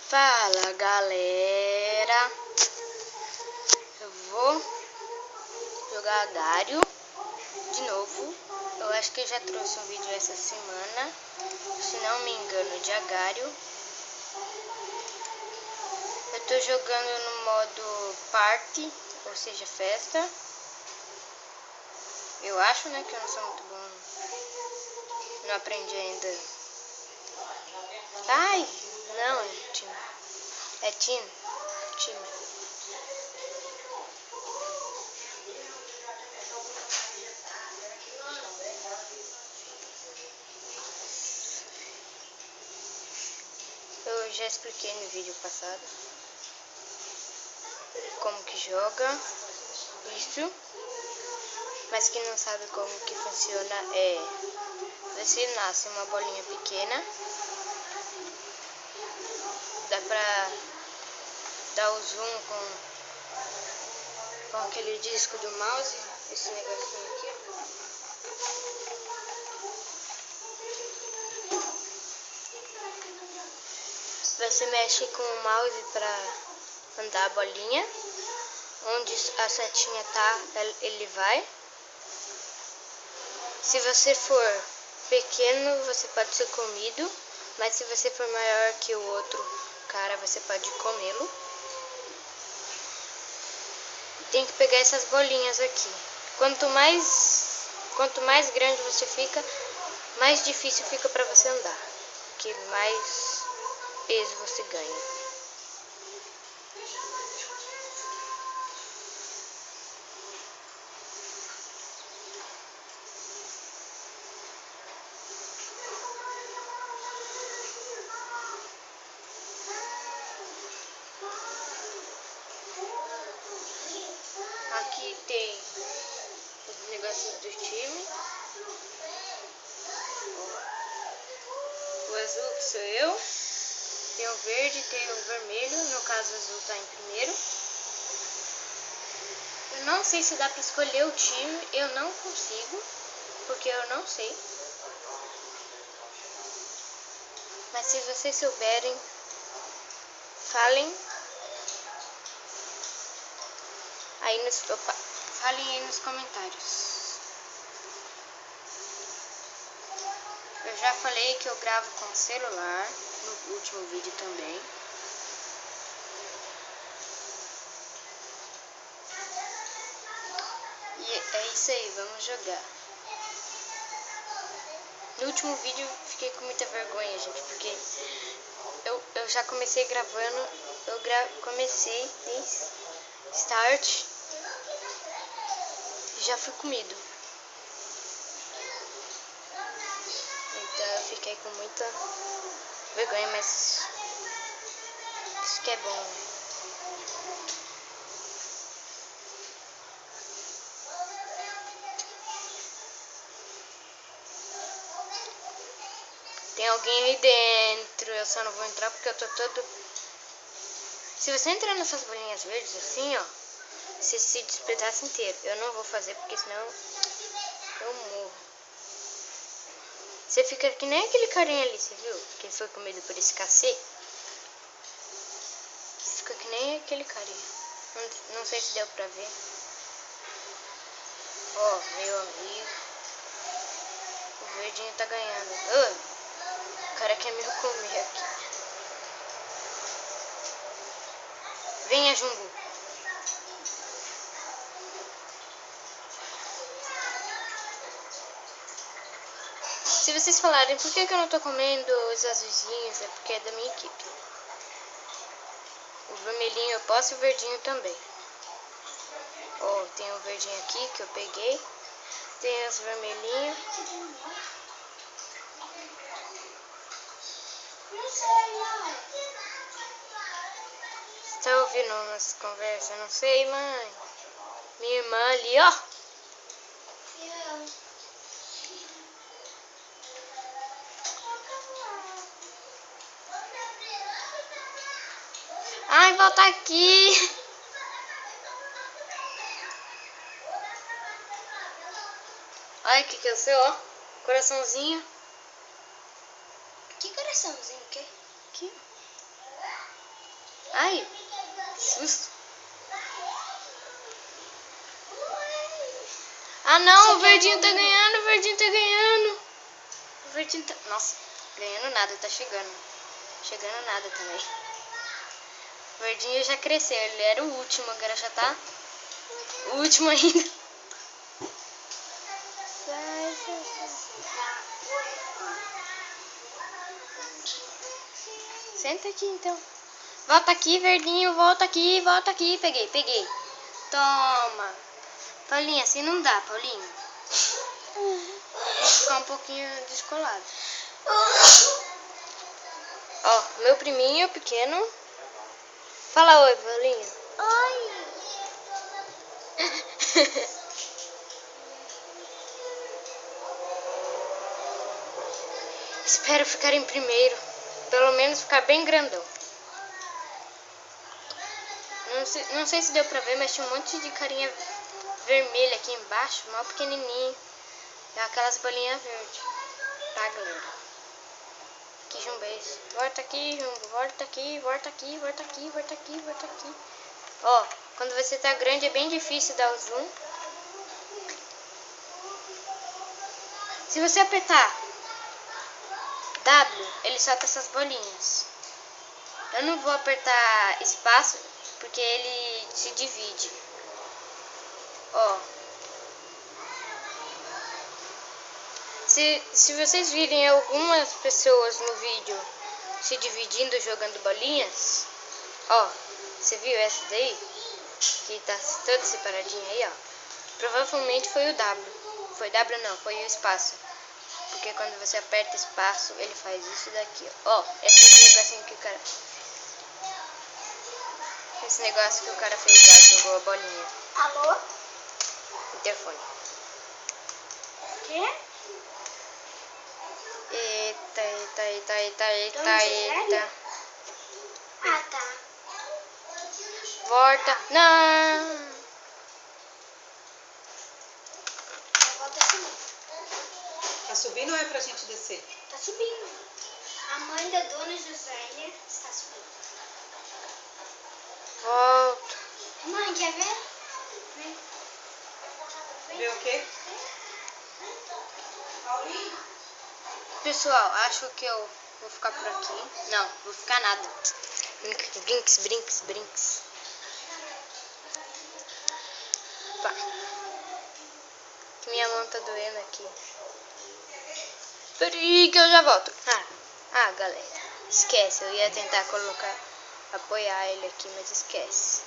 Fala galera, eu vou jogar Agario de novo. Eu acho que eu já trouxe um vídeo essa semana, se não me engano, de Agario. Eu tô jogando no modo party, ou seja, festa. Eu acho, né, que eu não sou muito bom, não aprendi ainda. Ai, não, é time. É time. Eu já expliquei no vídeo passado como que joga isso, mas quem não sabe como que funciona você nasce uma bolinha pequena, dá pra dar o zoom com aquele disco do mouse, esse negocinho aqui, Você mexe com o mouse pra andar a bolinha, onde a setinha tá, ele vai. Se você for pequeno, você pode ser comido, mas se você for maior que o outro cara, você pode comê-lo. Tem que pegar essas bolinhas aqui. Quanto mais grande você fica, mais difícil fica para você andar, porque mais peso você ganha. Aqui tem os negocinhos do time. O azul que sou eu. Tem o verde, tem o vermelho. No caso, o azul tá em primeiro. Eu não sei se dá pra escolher o time. Eu não consigo, porque eu não sei. Mas se vocês souberem, falem aí nos comentários. Eu já falei que eu gravo com celular no último vídeo também. E é isso aí, vamos jogar. No último vídeo fiquei com muita vergonha, gente, porque eu já comecei gravando, comecei start e já fui comido. Então eu fiquei com muita vergonha, mas isso que é bom. Tem alguém aí dentro, eu só não vou entrar porque eu tô todo... Se você entrar nessas bolinhas verdes assim, ó, você se despedaça inteiro. Eu não vou fazer porque senão eu morro. Você fica que nem aquele carinha ali, você viu? Que foi comido por esse cacete. Você fica que nem aquele carinha. Não sei se deu pra ver. Ó, meu amigo. O verdinho tá ganhando. O cara quer me comer aqui. Venha, Jumbo. Se vocês falarem por que eu não tô comendo os azulzinhos, é porque é da minha equipe. O vermelhinho eu posso e o verdinho também. Ó, tem o verdinho aqui que eu peguei. Tem os vermelhinhos. Você tá ouvindo nossa conversa? Não sei, mãe. Minha irmã ali, ó. Ai, volta aqui. Olha o que é o seu, ó. Coraçãozinho. Que coraçãozinho? Que? Aqui. Ai, susto. Ah não, o verdinho tá ganhando, o verdinho tá ganhando. O verdinho tá... Nossa, ganhando nada, tá chegando. Chegando nada também. O verdinho já cresceu, ele era o último, agora já tá o último ainda. Senta aqui então. Volta aqui, verdinho, volta aqui, volta aqui. Peguei, peguei. Toma. Paulinha, assim não dá, Paulinho. Vou ficar um pouquinho descolado. Ó, meu priminho pequeno. Fala oi, Paulinho. Oi. Espero ficar em primeiro. Pelo menos ficar bem grandão. Não sei se deu pra ver, mas tinha um monte de carinha vermelha aqui embaixo, mal pequenininho. E aquelas bolinhas verdes. Tá, galera? Aqui, Jumbês. Volta aqui, Jumbo. Volta aqui, volta aqui, volta aqui, volta aqui, volta aqui. Ó, quando você tá grande é bem difícil dar o zoom. Se você apertar W, ele solta essas bolinhas. Eu não vou apertar espaço porque ele se divide. Ó. Se vocês virem algumas pessoas no vídeo se dividindo jogando bolinhas, ó, você viu essa daí? Que tá toda separadinha aí, ó. Provavelmente foi o W. Foi W não, foi o espaço. Porque quando você aperta espaço, ele faz isso daqui, ó. Ó, esse negocinho que o cara... Esse negócio que o cara fez lá, jogou a bolinha. Alô? Interfone. Quê? Eita, eita, eita, eita, eita, eita. Ah, tá. Volta. Não. Volta aqui. Tá subindo ou é pra gente descer? Tá subindo. A mãe da dona Josélia está subindo. Volta. Mãe, quer ver? Vem. Vê o quê? Paulinho? Pessoal, acho que eu vou ficar por aqui. Não, vou ficar nada. Brinks, brinks, brinks. Pá. Que minha mão tá doendo aqui. Peraí que eu já volto. Ah, galera. Esquece, eu ia tentar apoiar ele aqui, mas esquece.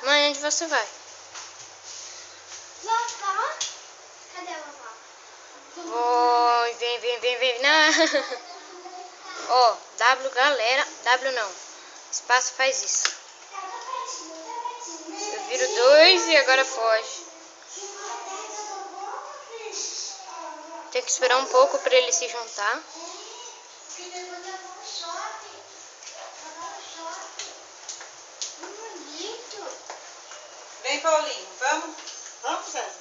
Mãe, onde você vai? Vovó? Cadê a vovó? Oi, vem. Não. Ó, W, galera. W não. Espaço faz isso. Eu viro 2 e agora foge. Tem que esperar um pouco para ele se juntar. Vem, Paulinho, vamos? Vamos, César?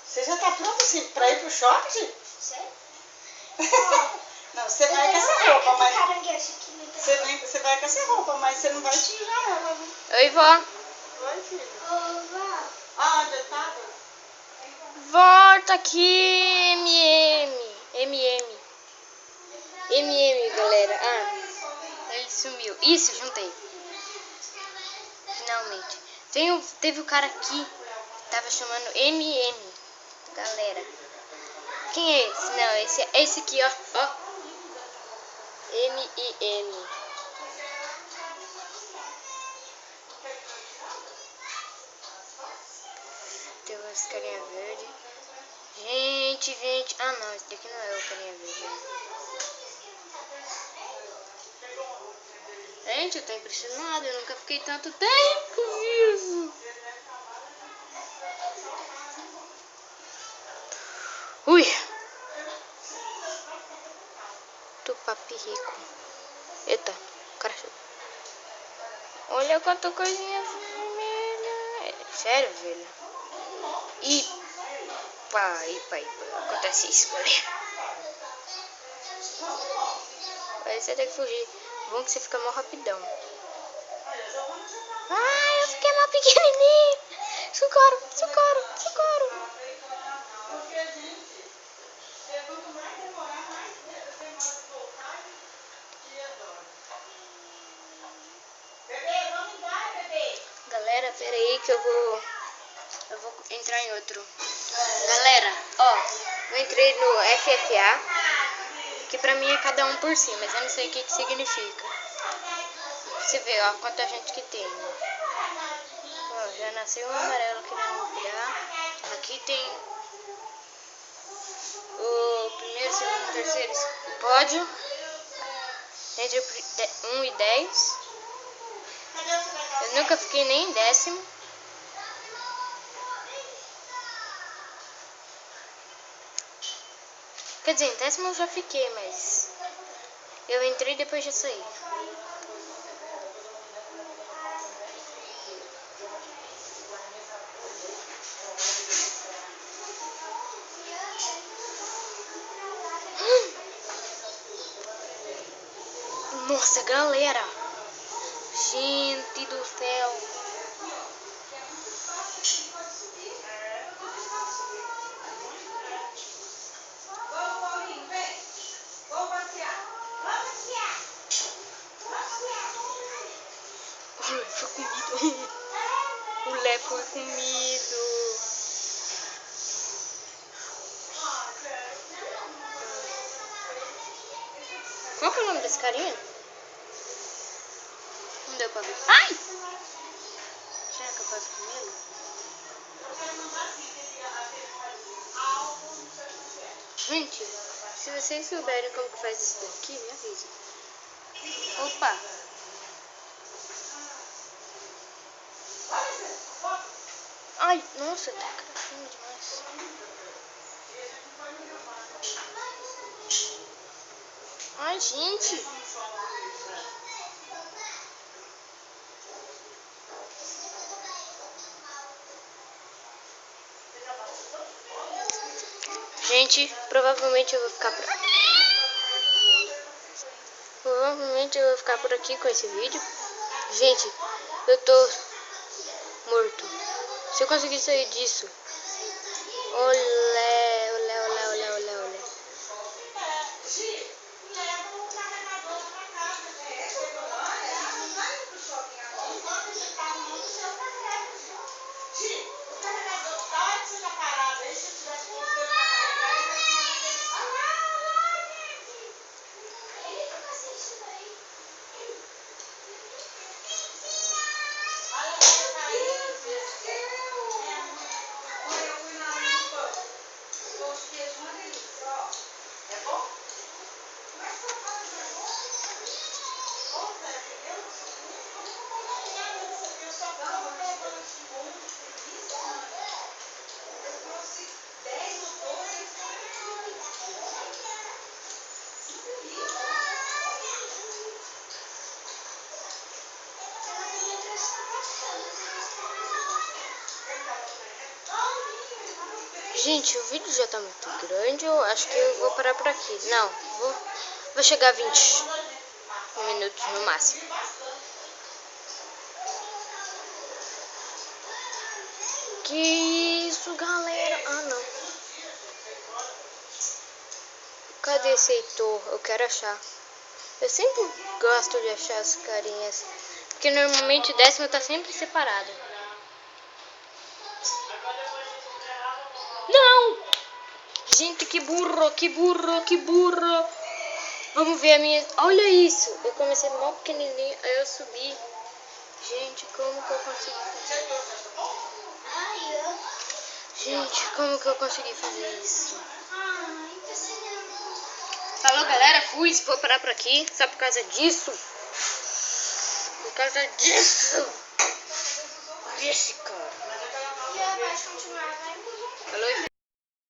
Você já tá pronto assim, pra ir pro shopping? Sei. Não, você vai com essa roupa, mas... Caranguejo aqui no Você vai com essa roupa, mas você não vai tirar ela, né? Oi, vó. Vai, filho. Vovó. Ah, onde eu tava? Volta aqui, MM, galera. Ah, ele sumiu. Isso, juntei. Finalmente. Teve o cara aqui, tava chamando MM, galera. Quem é esse? Não, esse é esse aqui, ó. M-I-M. Tem umas carinha verde. Gente. Ah, não, esse daqui não é o carinha verde. Gente, eu tô impressionada. Eu nunca fiquei tanto tempo vivo. Ui. Tupapi rico. Eita, cara. Olha quanta coisinha. Sério, velho. Ipa. Acontece isso, galera. Aí você tem que fugir. Bom que você fica mal rapidão. Ai, eu fiquei mal pequenininho. Socorro. Galera, pera aí que eu vou entrar em outro. Galera, ó, eu entrei no FFA, que pra mim é cada um por si, mas eu não sei o que significa. Você vê, ó, quanta gente que tem. Ó, já nasceu um amarelo querendo me pegar. Aqui tem o primeiro, segundo, terceiro pódio. Entre 1 e 10. Eu nunca fiquei nem em 10º. Quer dizer, em 10º eu já fiquei, mas eu entrei e depois já saí. Nossa, galera! Gente do céu! Foi comido. O Lé foi comido. Qual que é o nome desse carinha? Não deu pra ver. Ai! Será que eu faço primeiro? Gente, se vocês souberem como que faz isso daqui, me avisa. Opa! Ai, nossa, tá crescendo demais. Ai, gente! Gente, provavelmente eu vou ficar por aqui. Com esse vídeo. Gente, eu tô morto. Se eu conseguir sair disso. Olé. Gente, o vídeo já tá muito grande, eu acho que eu vou parar por aqui. Não, vou chegar a 20 minutos no máximo. Que isso, galera? Ah, não. Cadê esse Heitor? Eu quero achar. Eu sempre gosto de achar as carinhas, porque normalmente o 10º tá sempre separado. Não! Gente, que burro. Vamos ver a minha... Olha isso. Eu comecei mal pequenininho, aí eu subi. Gente, como que eu consegui fazer? Gente, como que eu consegui fazer isso? Falou, galera. Fui. Vou parar por aqui. Só por causa disso. Esse cara. E ela vai continuar, vai. Falou.